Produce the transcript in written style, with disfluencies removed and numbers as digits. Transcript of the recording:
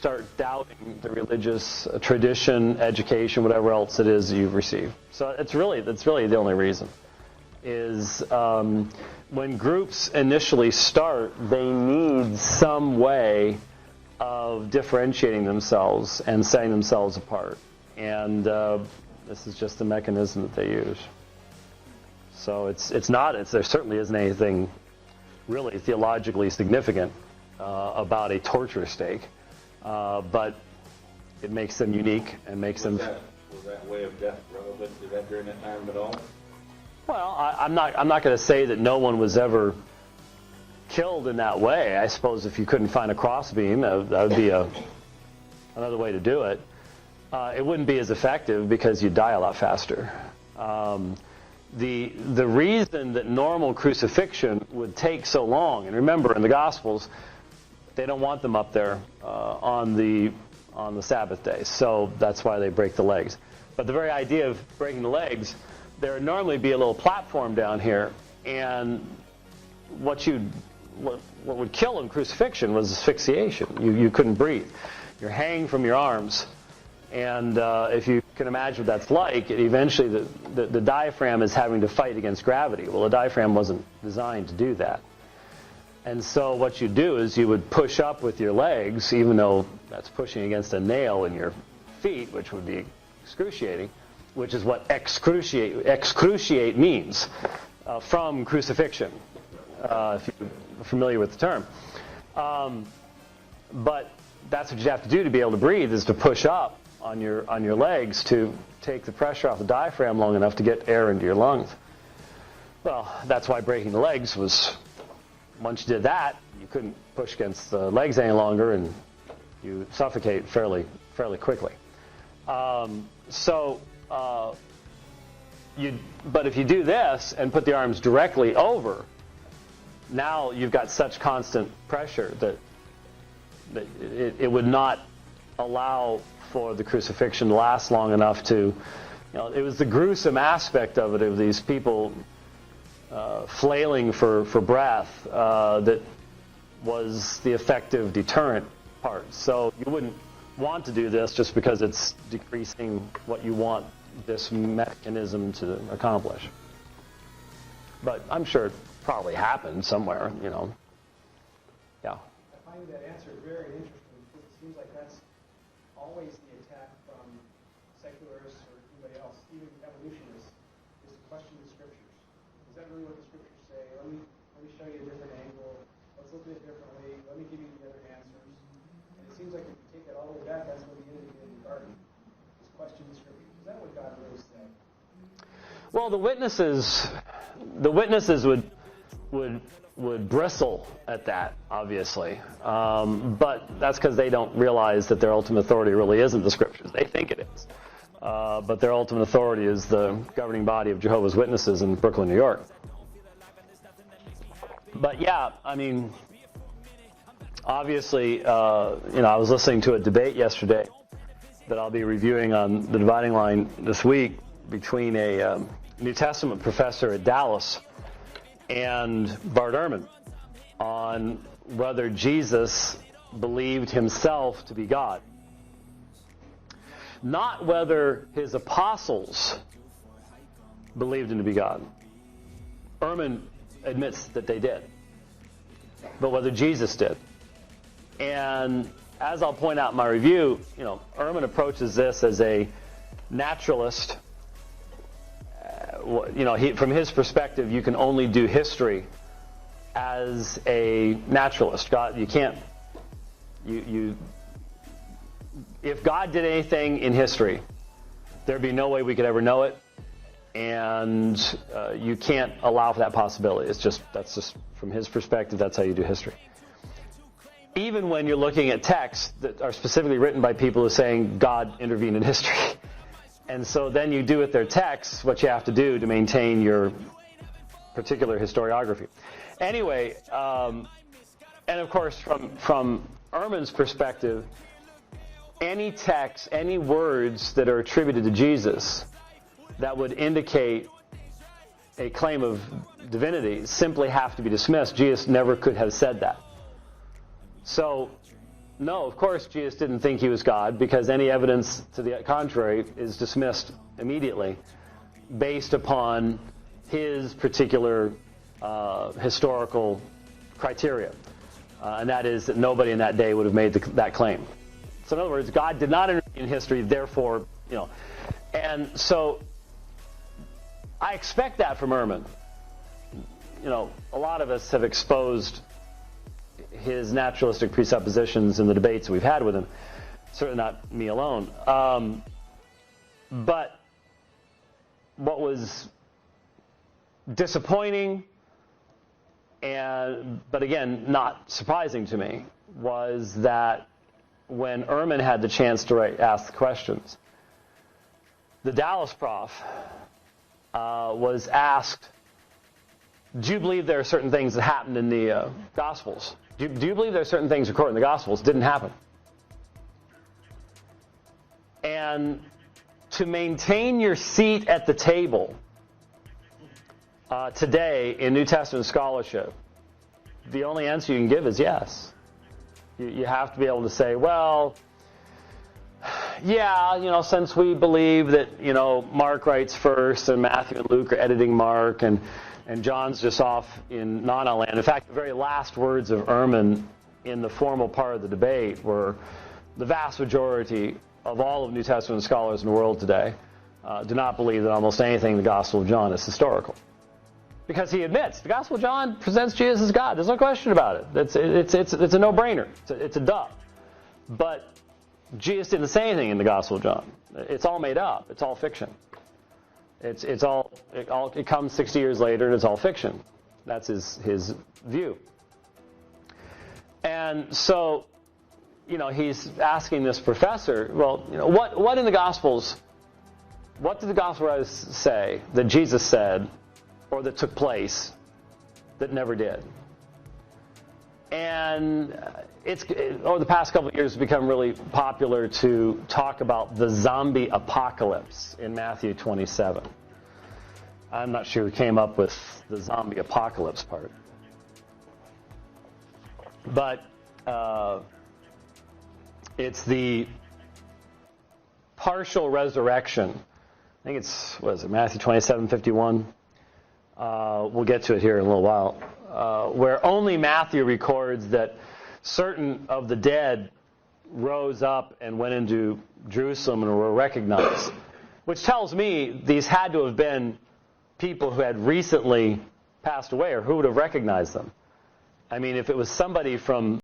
start doubting the religious tradition, education, whatever else it is you've received. So that's really the only reason. Is when groups initially start, they need some way of differentiating themselves and setting themselves apart. And this is just the mechanism that they use. So there certainly isn't anything really theologically significant about a torture stake, but it makes them unique and makes them. Was that way of death relevant to that during that time at all? Well, I'm not going to say that no one was ever killed in that way. I suppose if you couldn't find a crossbeam, that would be another way to do it. It wouldn't be as effective because you'd die a lot faster. The reason that normal crucifixion would take so long, and remember in the Gospels, they don't want them up there on the Sabbath day, so that's why they break the legs. But the very idea of breaking the legs, there would normally be a little platform down here, and what would kill in crucifixion was asphyxiation. You couldn't breathe. You're hanging from your arms, and if you can imagine what that's like, eventually the diaphragm is having to fight against gravity. Well, the diaphragm wasn't designed to do that. And so what you do is you would push up with your legs, even though that's pushing against a nail in your feet, which would be excruciating, which is what excruciate means from crucifixion, if you're familiar with the term. But that's what you have to do to be able to breathe, is to push up on your legs to take the pressure off the diaphragm long enough to get air into your lungs. Well, that's why breaking the legs was, once you did that, you couldn't push against the legs any longer, and you suffocate fairly quickly. But if you do this and put the arms directly over, now you've got such constant pressure that it would not allow for the crucifixion to last long enough to, it was the gruesome aspect of it, of these people flailing for breath, that was the effective deterrent part. So you wouldn't want to do this just because it's decreasing what you want this mechanism to accomplish. But I'm sure it probably happened somewhere, Yeah. I find that answer very interesting, because it seems like that's always the attack from secularists or anybody else, even evolutionists, is to question the scriptures. Is that really what the scriptures say? Let me show you a different angle. Let's look at it differently. Let me give you the other answers. And it seems like if you take it all the way back, that's what the enemy did in the garden, is question the scriptures. Is that what God really said? Well, the witnesses would bristle at that, obviously. But that's because they don't realize that their ultimate authority really isn't the scriptures. They think it is. But their ultimate authority is the governing body of Jehovah's Witnesses in Brooklyn, New York. But yeah, I mean, obviously, I was listening to a debate yesterday that I'll be reviewing on the Dividing Line this week between a New Testament professor at Dallas and Bart Ehrman on whether Jesus believed himself to be God. Not whether his apostles believed him to be God. Ehrman admits that they did. But whether Jesus did. And as I'll point out in my review, Ehrman approaches this as a naturalist. From his perspective, you can only do history as a naturalist. God, you can't. If God did anything in history, there'd be no way we could ever know it, and you can't allow for that possibility. That's just from his perspective. That's how you do history. Even when you're looking at texts that are specifically written by people who are saying God intervened in history. And so then you do with their texts what you have to do to maintain your particular historiography. Anyway, and of course from Ehrman's perspective, any text, any words that are attributed to Jesus that would indicate a claim of divinity simply have to be dismissed. Jesus never could have said that. So no, of course Jesus didn't think he was God, because any evidence to the contrary is dismissed immediately based upon his particular historical criteria. And that is that nobody in that day would have made that claim. So in other words, God did not intervene in history, therefore, And so I expect that from Ehrman. A lot of us have exposed his naturalistic presuppositions in the debates that we've had with him. Certainly not me alone. But what was disappointing, but again, not surprising to me, was that when Ehrman had the chance to ask the questions, the Dallas prof was asked, do you believe there are certain things that happened in the Gospels? Do you believe there are certain things recorded in the Gospels didn't happen? And to maintain your seat at the table today in New Testament scholarship, the only answer you can give is yes. You have to be able to say, well, yeah, since we believe that, Mark writes first and Matthew and Luke are editing Mark and John's just off in Nana land. In fact, the very last words of Ehrman in the formal part of the debate were the vast majority of all of New Testament scholars in the world today do not believe that almost anything in the Gospel of John is historical. Because he admits the Gospel of John presents Jesus as God. There's no question about it. It's a no-brainer. It's a duh. But Jesus didn't say anything in the Gospel of John. It's all made up. It's all fiction. It comes 60 years later and it's all fiction. That's his view. And so, he's asking this professor, well, what in the Gospels, what did the Gospel writers say that Jesus said or that took place that never did? And over the past couple of years, it's become really popular to talk about the zombie apocalypse in Matthew 27. I'm not sure who came up with the zombie apocalypse part. But it's the partial resurrection. I think it's, Matthew 27:51. We'll get to it here in a little while. Where only Matthew records that certain of the dead rose up and went into Jerusalem and were recognized. Which tells me these had to have been people who had recently passed away, or who would have recognized them. I mean, if it was somebody from